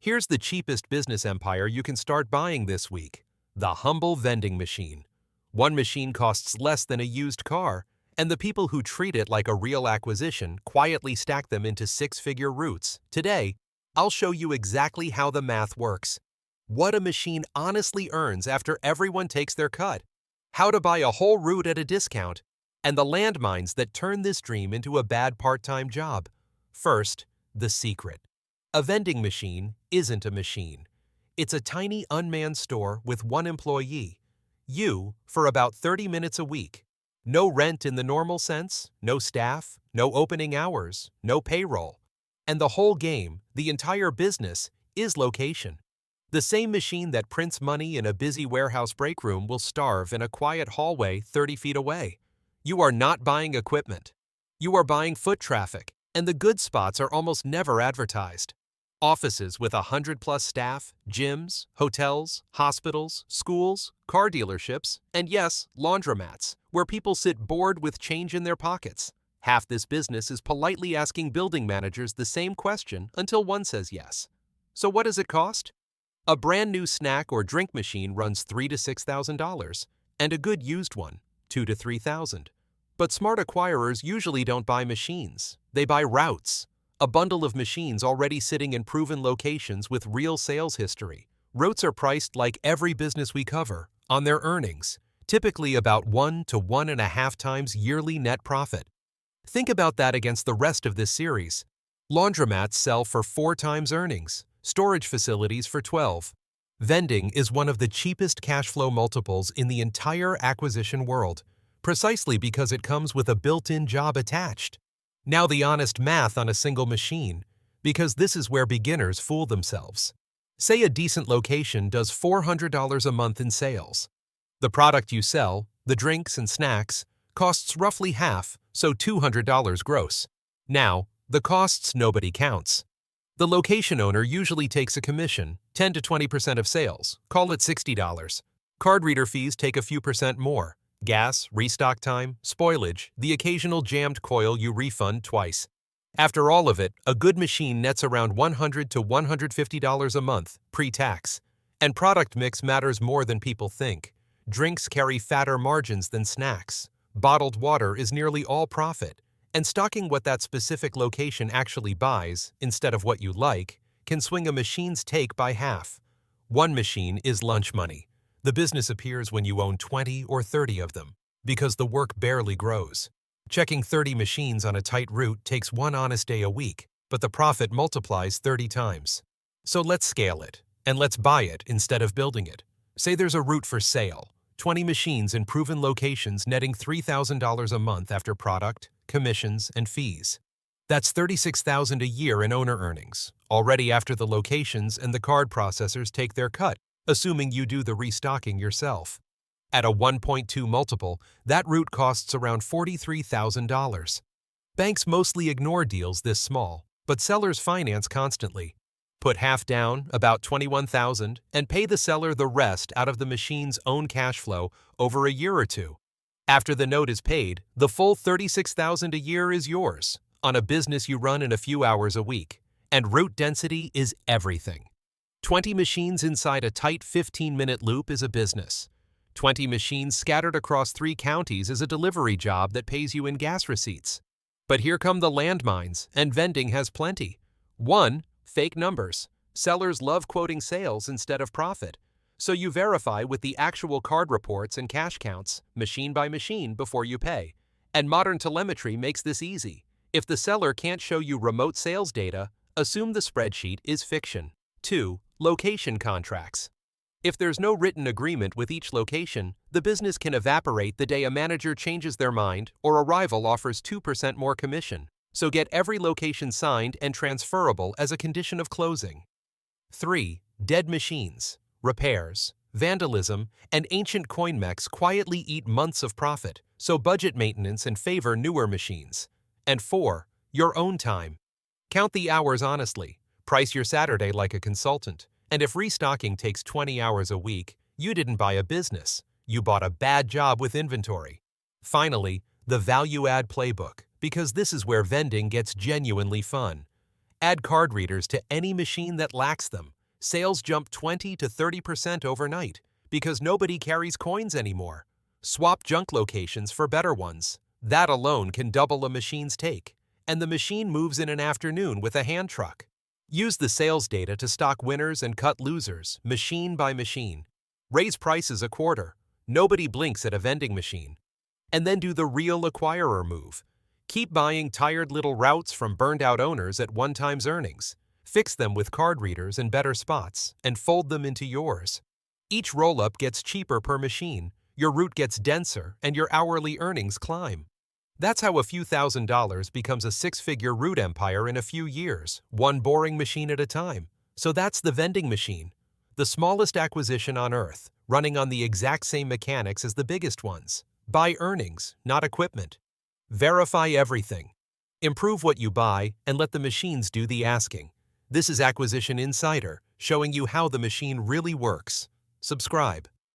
Here's the cheapest business empire you can start buying this week: the humble vending machine. One machine costs less than a used car, and the people who treat it like a real acquisition quietly stack them into six-figure routes. Today, I'll show you exactly how the math works, what a machine honestly earns after everyone takes their cut, how to buy a whole route at a discount, and the landmines that turn this dream into a bad part-time job. First, the secret. A vending machine isn't a machine. It's a tiny unmanned store with one employee, you, for about 30 minutes a week. No rent in the normal sense, no staff, no opening hours, no payroll. And the whole game, the entire business, is location. The same machine that prints money in a busy warehouse break room will starve in a quiet hallway 30 feet away. You are not buying equipment. You are buying foot traffic, and the good spots are almost never advertised. Offices with 100+ staff, gyms, hotels, hospitals, schools, car dealerships, and yes, laundromats, where people sit bored with change in their pockets. Half this business is politely asking building managers the same question until one says yes. So what does it cost? A brand new snack or drink machine runs $3,000 to $6,000, and a good used one, $2,000 to $3,000. But smart acquirers usually don't buy machines, they buy routes. A bundle of machines already sitting in proven locations with real sales history. Routes are priced like every business we cover, on their earnings, typically about 1 to 1.5 times yearly net profit. Think about that against the rest of this series. Laundromats sell for 4 times earnings, storage facilities for 12. Vending is one of the cheapest cash flow multiples in the entire acquisition world, precisely because it comes with a built-in job attached. Now the honest math on a single machine, because this is where beginners fool themselves. Say a decent location does $400 a month in sales. The product you sell, the drinks and snacks, costs roughly half, so $200 gross. Now, the costs nobody counts. The location owner usually takes a commission, 10 to 20% of sales, call it $60. Card reader fees take a few percent more. Gas, restock time, spoilage, the occasional jammed coil you refund twice. After all of it, a good machine nets around $100 to $150 a month, pre-tax. And product mix matters more than people think. Drinks carry fatter margins than snacks. Bottled water is nearly all profit. And stocking what that specific location actually buys, instead of what you like, can swing a machine's take by half. One machine is lunch money. The business appears when you own 20 or 30 of them, because the work barely grows. Checking 30 machines on a tight route takes one honest day a week, but the profit multiplies 30 times. So let's scale it, and let's buy it instead of building it. Say there's a route for sale, 20 machines in proven locations netting $3,000 a month after product, commissions, and fees. That's $36,000 a year in owner earnings, already after the locations and the card processors take their cut, assuming you do the restocking yourself. At a 1.2 multiple, that route costs around $43,000. Banks mostly ignore deals this small, but sellers finance constantly. Put half down, about $21,000, and pay the seller the rest out of the machine's own cash flow over a year or two. After the note is paid, the full $36,000 a year is yours, on a business you run in a few hours a week. And route density is everything. 20 machines inside a tight 15-minute loop is a business. 20 machines scattered across 3 counties is a delivery job that pays you in gas receipts. But here come the landmines, and vending has plenty. 1. Fake numbers. Sellers love quoting sales instead of profit. So you verify with the actual card reports and cash counts, machine by machine, before you pay. And modern telemetry makes this easy. If the seller can't show you remote sales data, assume the spreadsheet is fiction. 2. Location contracts. If there's no written agreement with each location, the business can evaporate the day a manager changes their mind or a rival offers 2% more commission. So get every location signed and transferable as a condition of closing. 3. Dead machines, repairs, vandalism, and ancient coin mechs quietly eat months of profit, so budget maintenance and favor newer machines. And 4. Your own time. Count the hours honestly. Price your Saturday like a consultant. And if restocking takes 20 hours a week, you didn't buy a business. You bought a bad job with inventory. Finally, the value-add playbook, because this is where vending gets genuinely fun. Add card readers to any machine that lacks them, Sales jump 20 to 30% overnight because nobody carries coins anymore. Swap junk locations for better ones. That alone can double a machine's take. And the machine moves in an afternoon with a hand truck. Use the sales data to stock winners and cut losers, machine by machine. Raise prices a quarter. Nobody blinks at a vending machine. And then do the real acquirer move. Keep buying tired little routes from burned-out owners at one-time's earnings. Fix them with card readers and better spots, and fold them into yours. Each roll-up gets cheaper per machine, your route gets denser, and your hourly earnings climb. That's how a few $1,000s becomes a six-figure route empire in a few years, one boring machine at a time. So that's the vending machine. The smallest acquisition on Earth, running on the exact same mechanics as the biggest ones. Buy earnings, not equipment. Verify everything. Improve what you buy and let the machines do the asking. This is Acquisition Insider, showing you how the machine really works. Subscribe.